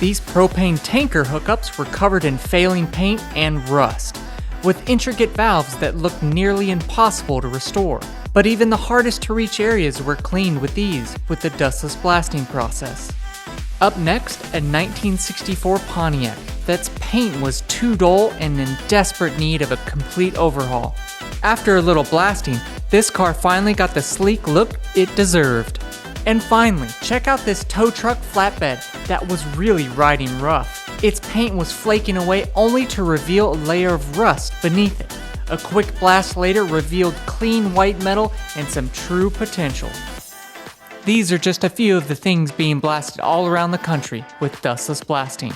These propane tanker hookups were covered in failing paint and rust, with intricate valves that looked nearly impossible to restore. But even the hardest to reach areas were cleaned with ease with the dustless blasting process. Up next, a 1964 Pontiac that's paint was too dull and in desperate need of a complete overhaul. After a little blasting, this car finally got the sleek look it deserved. And finally, check out this tow truck flatbed that was really riding rough. Its paint was flaking away only to reveal a layer of rust beneath it. A quick blast later revealed clean white metal and some true potential. These are just a few of the things being blasted all around the country with dustless blasting.